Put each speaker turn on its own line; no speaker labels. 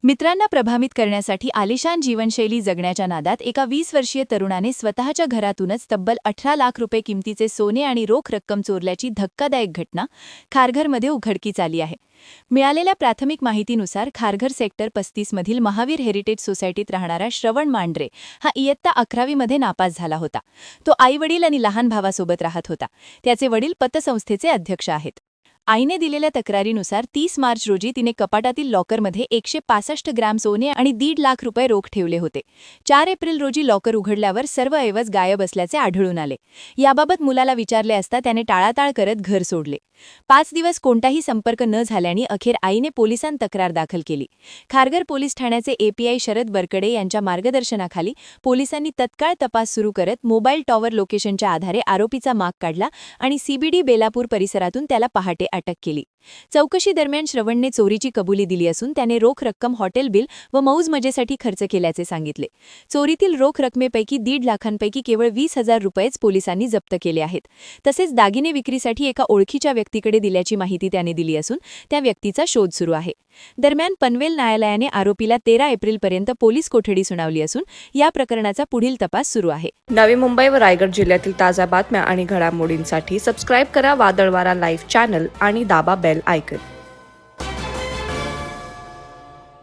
मित्रांना प्रभावित करण्यासाठी आलिशान जीवनशैली जगण्याच्या नादात एका 20 वर्षीय तरुणाने स्वतःच्या घरातूनच तब्बल 18 लाख रुपये किमतीचे सोने आणि रोख रक्कम चोरल्याची धक्कादायक घटना खारघरमध्ये उघडकीस आली आहे. मिळालेल्या प्राथमिक माहितीनुसार खारघर सेक्टर 35 मधील महावीर हेरिटेज सोसायटीत राहणारा श्रवण मांढरे हा इयत्ता 11वी मध्ये नापास झाला होता. तो आईवडील आणि लहान भावासोबत राहत होता. त्याचे वडील पतसंस्थेचे अध्यक्ष आहेत. आईने दिलेल्या तक्रारीनुसार 30 मार्च रोजी तिने कपाटातील लॉकरमध्ये 165 ग्रॅम सोने आणि 1.5 लाख रुपये रोख ठेवले होते. 4 एप्रिल रोजी लॉकर उघडल्यावर सर्व ऐवज गायब असल्याचे आढळून आले. याबाबत मुलाला विचारले असता त्याने टाळाटाळ करत घर सोडले. 5 दिवस कोणताही संपर्क न झाल्याने अखेर आईने पोलिसांत तक्रार दाखल केली. खारघर पोलीस ठाण्याचे एपीआय शरद बरकडे यांच्या मार्गदर्शनाखाली पोलिसांनी तत्काळ तपास सुरू करत मोबाईल टॉवर लोकेशनच्या आधारे आरोपीचा माग काढला आणि सीबीडी बेलापूर परिसरातून त्याला पहाटे अटक केली. चौकशी दरम्यान श्रवणने चोरीची कबुली दिली असून त्याने रोख रक्कम हॉटेल बिल व मौज मजेसाठी खर्च केल्याचे सांगितले. चोरीतील रोख रकमेपैकी 1.5 लाखांपैकी केवळ 20,000 रुपयेच पोलिसांनी जप्त केले आहेत. तसेच दागिने विक्रीसाठी एका ओळखीच्या व्यक्तीकडे दिल्याची माहिती त्याने दिली असून त्या व्यक्तीचा शोध सुरू आहे. दरम्यान पनवेल न्यायालयाने आरोपीला 13 एप्रिलपर्यंत पोलीस कोठडी सुनावली असून या प्रकरणाचा पुढील तपास सुरू आहे.
नवी मुंबई व रायगड जिल्ह्यातील ताज्या बातम्या आणि घडामोडींसाठी सबस्क्राईब करा वादळवारा लाईव्ह चॅनल आणि दाबा बेल आयकॉन.